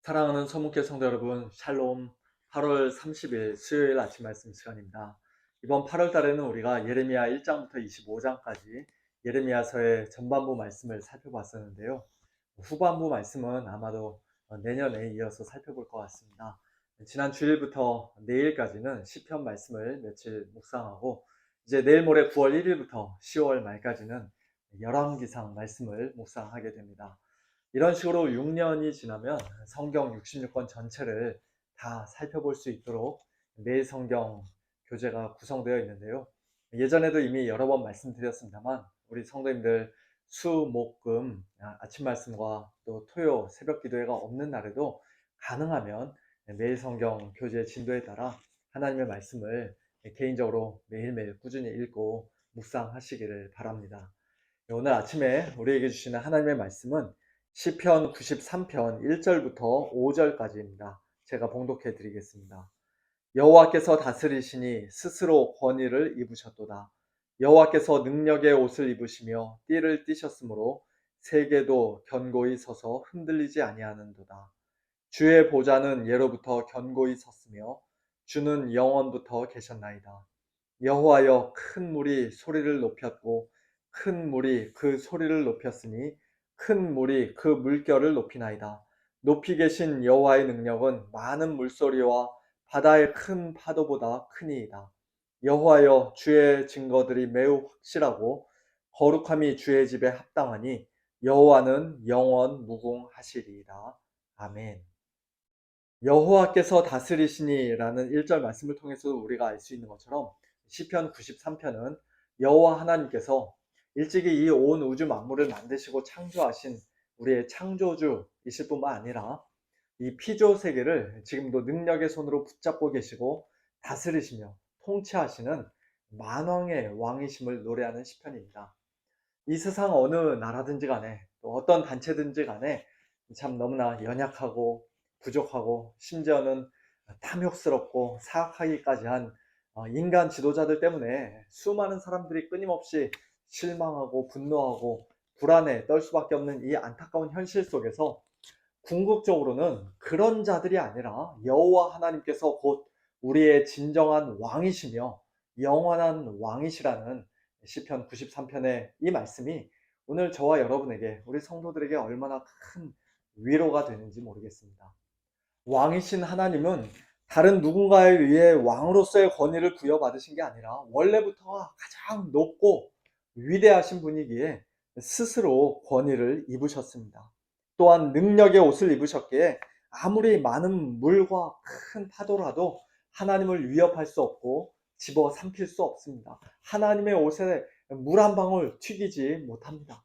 사랑하는 서문교 성도 여러분, 샬롬. 8월 30일 수요일 아침 말씀 시간입니다. 이번 8월 달에는 우리가 예레미야 1장부터 25장까지 예레미야서의 전반부 말씀을 살펴봤었는데요. 후반부 말씀은 아마도 내년에 이어서 살펴볼 것 같습니다. 지난 주일부터 내일까지는 시편 말씀을 며칠 묵상하고, 이제 내일 모레 9월 1일부터 10월 말까지는 열왕기상 말씀을 묵상하게 됩니다. 이런 식으로 6년이 지나면 성경 66권 전체를 다 살펴볼 수 있도록 매일 성경 교재가 구성되어 있는데요. 예전에도 이미 여러 번 말씀드렸습니다만, 우리 성도님들 수, 목, 금 아침 말씀과 또 토요 새벽 기도회가 없는 날에도 가능하면 매일 성경 교재 진도에 따라 하나님의 말씀을 개인적으로 매일매일 꾸준히 읽고 묵상하시기를 바랍니다. 오늘 아침에 우리에게 주시는 하나님의 말씀은 시편 93편 1절부터 5절까지입니다. 제가 봉독해 드리겠습니다. 여호와께서 다스리시니 스스로 권위를 입으셨도다. 여호와께서 능력의 옷을 입으시며 띠를 띠셨으므로 세계도 견고히 서서 흔들리지 아니하는도다. 주의 보좌는 예로부터 견고히 섰으며 주는 영원부터 계셨나이다. 여호와여, 큰 물이 소리를 높였고 큰 물이 그 소리를 높였으니 큰 물이 그 물결을 높이나이다. 높이 계신 여호와의 능력은 많은 물소리와 바다의 큰 파도보다 크니이다. 여호와여, 주의 증거들이 매우 확실하고 거룩함이 주의 집에 합당하니 여호와는 영원 무궁하시리이다. 아멘. 여호와께서 다스리시니라는 1절 말씀을 통해서 우리가 알 수 있는 것처럼 시편 93편은 여호와 하나님께서 일찍이 이 온 우주 만물을 만드시고 창조하신 우리의 창조주이실 뿐만 아니라 이 피조 세계를 지금도 능력의 손으로 붙잡고 계시고 다스리시며 통치하시는 만왕의 왕이심을 노래하는 시편입니다. 이 세상 어느 나라든지 간에, 또 어떤 단체든지 간에 참 너무나 연약하고 부족하고 심지어는 탐욕스럽고 사악하기까지 한 인간 지도자들 때문에 수많은 사람들이 끊임없이 실망하고 분노하고 불안에 떨 수밖에 없는 이 안타까운 현실 속에서 궁극적으로는 그런 자들이 아니라 여호와 하나님께서 곧 우리의 진정한 왕이시며 영원한 왕이시라는 시편 93편의 이 말씀이 오늘 저와 여러분에게, 우리 성도들에게 얼마나 큰 위로가 되는지 모르겠습니다. 왕이신 하나님은 다른 누군가에 의해 왕으로서의 권위를 부여받으신 게 아니라 원래부터 가장 높고 위대하신 분이기에 스스로 권위를 입으셨습니다. 또한 능력의 옷을 입으셨기에 아무리 많은 물과 큰 파도라도 하나님을 위협할 수 없고 집어삼킬 수 없습니다. 하나님의 옷에 물 한 방울 튀기지 못합니다.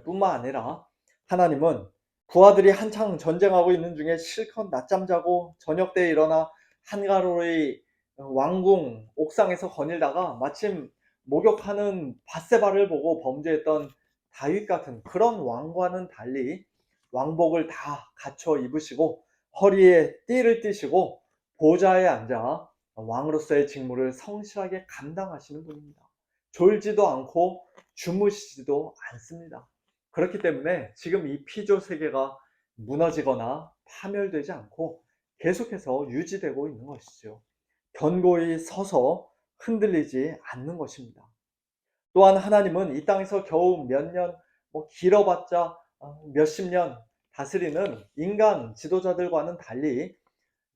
뿐만 아니라 하나님은 부하들이 한창 전쟁하고 있는 중에 실컷 낮잠 자고 저녁 때 일어나 한가로이 왕궁 옥상에서 거닐다가 마침 목욕하는 밧세바를 보고 범죄했던 다윗 같은 그런 왕과는 달리 왕복을 다 갖춰 입으시고 허리에 띠를 띠시고 보좌에 앉아 왕으로서의 직무를 성실하게 감당하시는 분입니다. 졸지도 않고 주무시지도 않습니다. 그렇기 때문에 지금 이 피조 세계가 무너지거나 파멸되지 않고 계속해서 유지되고 있는 것이죠. 견고히 서서 흔들리지 않는 것입니다. 또한 하나님은 이 땅에서 겨우 몇 년, 길어봤자 몇십 년 다스리는 인간 지도자들과는 달리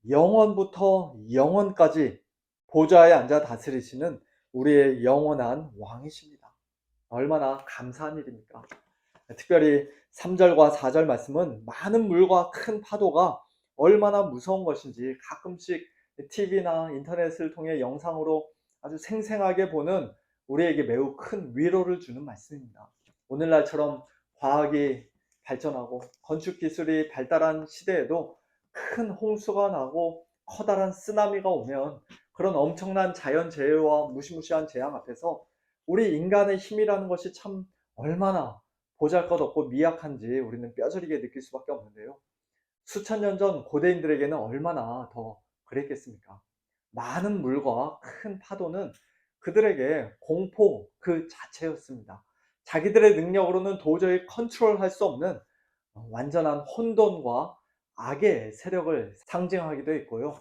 영원부터 영원까지 보좌에 앉아 다스리시는 우리의 영원한 왕이십니다. 얼마나 감사한 일입니까? 특별히 3절과 4절 말씀은 많은 물과 큰 파도가 얼마나 무서운 것인지 가끔씩 TV나 인터넷을 통해 영상으로 아주 생생하게 보는 우리에게 매우 큰 위로를 주는 말씀입니다. 오늘날처럼 과학이 발전하고 건축 기술이 발달한 시대에도 큰 홍수가 나고 커다란 쓰나미가 오면 그런 엄청난 자연재해와 무시무시한 재앙 앞에서 우리 인간의 힘이라는 것이 참 얼마나 보잘것없고 미약한지 우리는 뼈저리게 느낄 수밖에 없는데요. 수천 년 전 고대인들에게는 얼마나 더 그랬겠습니까? 많은 물과 큰 파도는 그들에게 공포 그 자체였습니다. 자기들의 능력으로는 도저히 컨트롤할 수 없는 완전한 혼돈과 악의 세력을 상징하기도 했고요.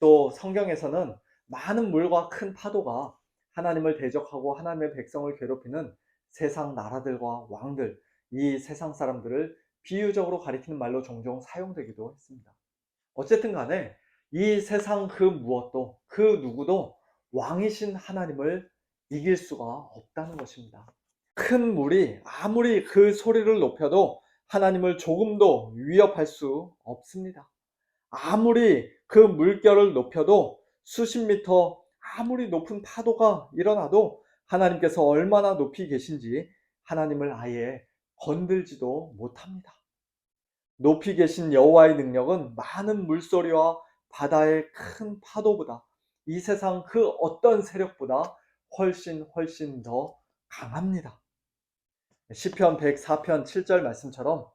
또 성경에서는 많은 물과 큰 파도가 하나님을 대적하고 하나님의 백성을 괴롭히는 세상 나라들과 왕들, 이 세상 사람들을 비유적으로 가리키는 말로 종종 사용되기도 했습니다. 어쨌든 간에 이 세상 그 무엇도 그 누구도 왕이신 하나님을 이길 수가 없다는 것입니다. 큰 물이 아무리 그 소리를 높여도 하나님을 조금도 위협할 수 없습니다. 아무리 그 물결을 높여도 수십 미터 아무리 높은 파도가 일어나도 하나님께서 얼마나 높이 계신지 하나님을 아예 건들지도 못합니다. 높이 계신 여호와의 능력은 많은 물소리와 바다의 큰 파도보다 이 세상 그 어떤 세력보다 훨씬 더 강합니다. 시편 104편 7절 말씀처럼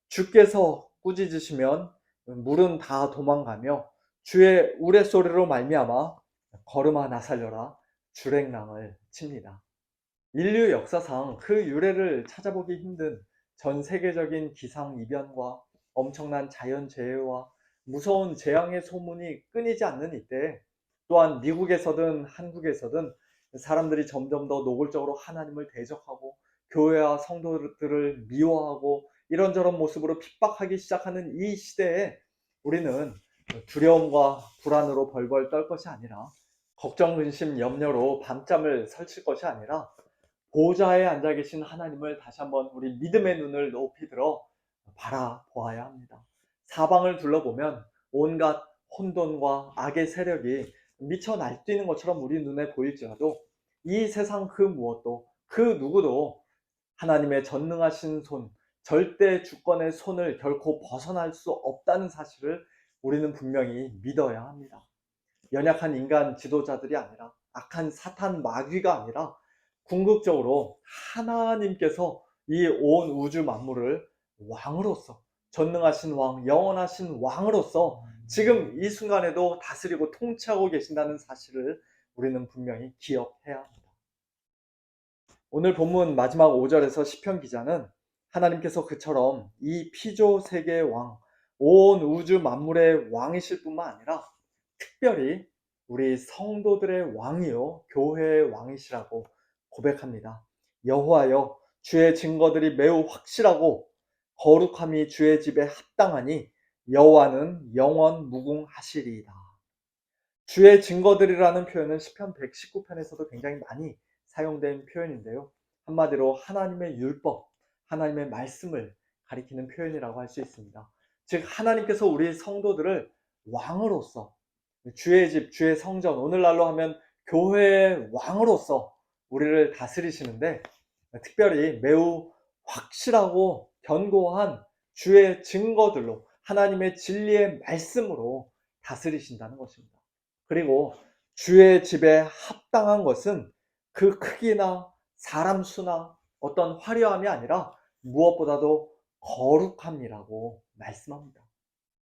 주께서 꾸짖으시면 물은 다 도망가며 주의 우레소리로 말미암아 걸음아 나살려라 주랭랑을 칩니다. 인류 역사상 그 유래를 찾아보기 힘든 전 세계적인 기상이변과 엄청난 자연재해와 무서운 재앙의 소문이 끊이지 않는 이때, 또한 미국에서든 한국에서든 사람들이 점점 더 노골적으로 하나님을 대적하고 교회와 성도들을 미워하고 이런저런 모습으로 핍박하기 시작하는 이 시대에 우리는 두려움과 불안으로 벌벌 떨 것이 아니라, 걱정, 근심, 염려로 밤잠을 설칠 것이 아니라 보좌에 앉아 계신 하나님을 다시 한번 우리 믿음의 눈을 높이 들어 바라보아야 합니다. 사방을 둘러보면 온갖 혼돈과 악의 세력이 미쳐 날뛰는 것처럼 우리 눈에 보일지라도 이 세상 그 무엇도 그 누구도 하나님의 전능하신 손, 절대 주권의 손을 결코 벗어날 수 없다는 사실을 우리는 분명히 믿어야 합니다. 연약한 인간 지도자들이 아니라, 악한 사탄 마귀가 아니라 궁극적으로 하나님께서 이 온 우주 만물을 왕으로서, 전능하신 왕, 영원하신 왕으로서 지금 이 순간에도 다스리고 통치하고 계신다는 사실을 우리는 분명히 기억해야 합니다. 오늘 본문 마지막 5절에서 시편 기자는 하나님께서 그처럼 이 피조 세계의 왕, 온 우주 만물의 왕이실 뿐만 아니라 특별히 우리 성도들의 왕이요 교회의 왕이시라고 고백합니다. 여호와여, 주의 증거들이 매우 확실하고 거룩함이 주의 집에 합당하니 여호와는 영원 무궁하시리이다. 주의 증거들이라는 표현은 시편 119편에서도 굉장히 많이 사용된 표현인데요. 한마디로 하나님의 율법, 하나님의 말씀을 가리키는 표현이라고 할 수 있습니다. 즉 하나님께서 우리 성도들을 왕으로서, 주의 집, 주의 성전, 오늘날로 하면 교회의 왕으로서 우리를 다스리시는데, 특별히 매우 확실하고 견고한 주의 증거들로, 하나님의 진리의 말씀으로 다스리신다는 것입니다. 그리고 주의 집에 합당한 것은 그 크기나 사람 수나 어떤 화려함이 아니라 무엇보다도 거룩함이라고 말씀합니다.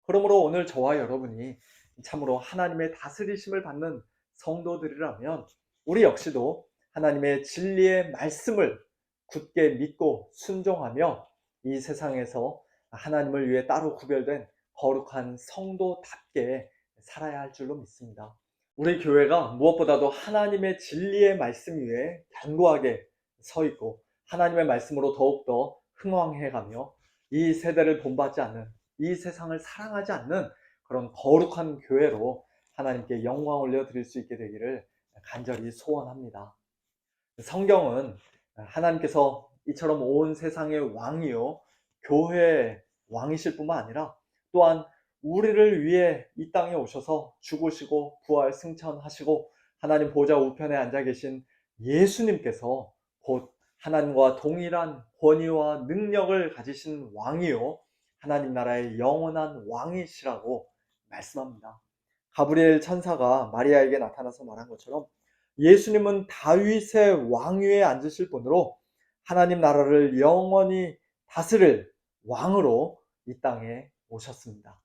그러므로 오늘 저와 여러분이 참으로 하나님의 다스리심을 받는 성도들이라면 우리 역시도 하나님의 진리의 말씀을 굳게 믿고 순종하며 이 세상에서 하나님을 위해 따로 구별된 거룩한 성도답게 살아야 할 줄로 믿습니다. 우리 교회가 무엇보다도 하나님의 진리의 말씀 위에 견고하게 서 있고 하나님의 말씀으로 더욱더 흥왕해가며 이 세대를 본받지 않는, 이 세상을 사랑하지 않는 그런 거룩한 교회로 하나님께 영광 올려드릴 수 있게 되기를 간절히 소원합니다. 성경은 하나님께서 이처럼 온 세상의 왕이요 교회의 왕이실 뿐만 아니라 또한 우리를 위해 이 땅에 오셔서 죽으시고 부활 승천하시고 하나님 보좌 우편에 앉아 계신 예수님께서 곧 하나님과 동일한 권위와 능력을 가지신 왕이요 하나님 나라의 영원한 왕이시라고 말씀합니다. 가브리엘 천사가 마리아에게 나타나서 말한 것처럼 예수님은 다윗의 왕위에 앉으실 분으로 하나님 나라를 영원히 다스릴 왕으로 이 땅에 오셨습니다.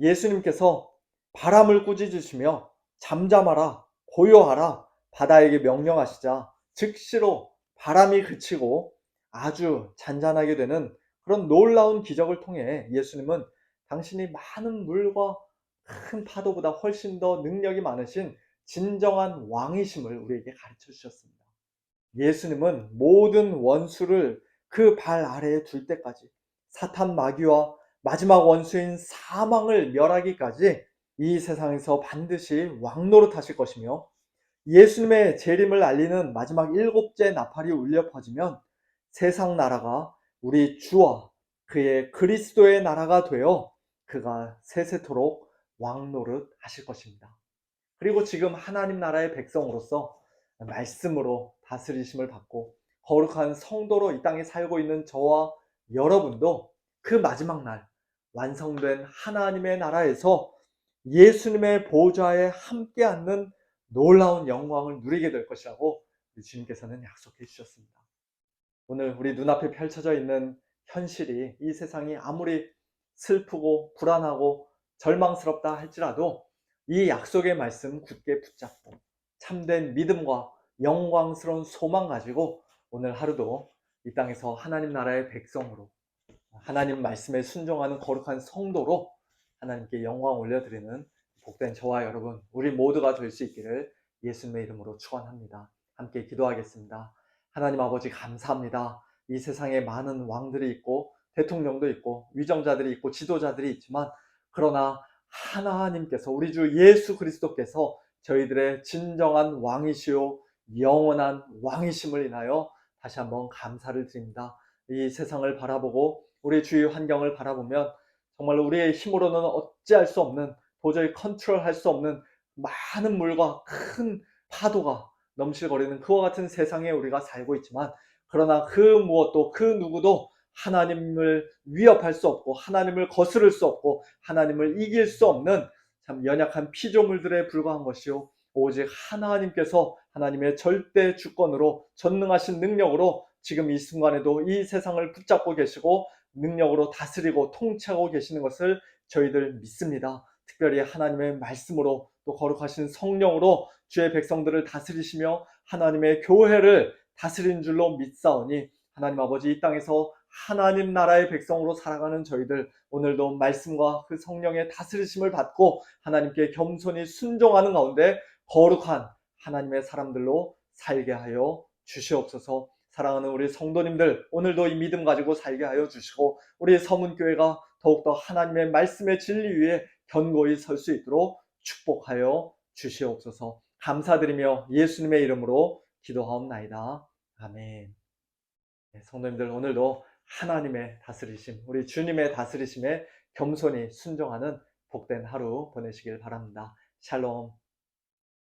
예수님께서 바람을 꾸짖으시며 잠잠하라, 고요하라 바다에게 명령하시자 즉시로 바람이 그치고 아주 잔잔하게 되는 그런 놀라운 기적을 통해 예수님은 당신이 많은 물과 큰 파도보다 훨씬 더 능력이 많으신 진정한 왕이심을 우리에게 가르쳐 주셨습니다. 예수님은 모든 원수를 그 발 아래에 둘 때까지 사탄 마귀와 마지막 원수인 사망을 멸하기까지 이 세상에서 반드시 왕노릇 하실 것이며, 예수님의 재림을 알리는 마지막 일곱째 나팔이 울려 퍼지면 세상 나라가 우리 주와 그의 그리스도의 나라가 되어 그가 세세토록 왕노릇 하실 것입니다. 그리고 지금 하나님 나라의 백성으로서 말씀으로 다스리심을 받고 거룩한 성도로 이 땅에 살고 있는 저와 여러분도 그 마지막 날 완성된 하나님의 나라에서 예수님의 보좌에 함께 앉는 놀라운 영광을 누리게 될 것이라고 주님께서는 약속해 주셨습니다. 오늘 우리 눈앞에 펼쳐져 있는 현실이, 이 세상이 아무리 슬프고 불안하고 절망스럽다 할지라도 이 약속의 말씀 굳게 붙잡고 참된 믿음과 영광스러운 소망 가지고 오늘 하루도 이 땅에서 하나님 나라의 백성으로, 하나님 말씀에 순종하는 거룩한 성도로 하나님께 영광 올려드리는 복된 저와 여러분, 우리 모두가 될 수 있기를 예수님의 이름으로 축원합니다. 함께 기도하겠습니다. 하나님 아버지, 감사합니다. 이 세상에 많은 왕들이 있고 대통령도 있고 위정자들이 있고 지도자들이 있지만, 그러나 하나님께서, 우리 주 예수 그리스도께서 저희들의 진정한 왕이시요 영원한 왕이심을 인하여 다시 한번 감사를 드립니다. 이 세상을 바라보고 우리 주위 환경을 바라보면 정말로 우리의 힘으로는 어찌할 수 없는, 도저히 컨트롤할 수 없는 많은 물과 큰 파도가 넘실거리는 그와 같은 세상에 우리가 살고 있지만, 그러나 그 무엇도 그 누구도 하나님을 위협할 수 없고 하나님을 거스를 수 없고 하나님을 이길 수 없는 참 연약한 피조물들에 불과한 것이요, 오직 하나님께서 하나님의 절대 주권으로 전능하신 능력으로 지금 이 순간에도 이 세상을 붙잡고 계시고 능력으로 다스리고 통치하고 계시는 것을 저희들 믿습니다. 특별히 하나님의 말씀으로 또 거룩하신 성령으로 주의 백성들을 다스리시며 하나님의 교회를 다스린 줄로 믿사오니, 하나님 아버지, 이 땅에서 하나님 나라의 백성으로 살아가는 저희들 오늘도 말씀과 그 성령의 다스리심을 받고 하나님께 겸손히 순종하는 가운데 거룩한 하나님의 사람들로 살게 하여 주시옵소서. 사랑하는 우리 성도님들, 오늘도 이 믿음 가지고 살게 하여 주시고 우리 서문교회가 더욱더 하나님의 말씀의 진리 위에 견고히 설 수 있도록 축복하여 주시옵소서. 감사드리며 예수님의 이름으로 기도하옵나이다. 아멘. 성도님들, 오늘도 하나님의 다스리심, 우리 주님의 다스리심에 겸손히 순종하는 복된 하루 보내시길 바랍니다. 샬롬.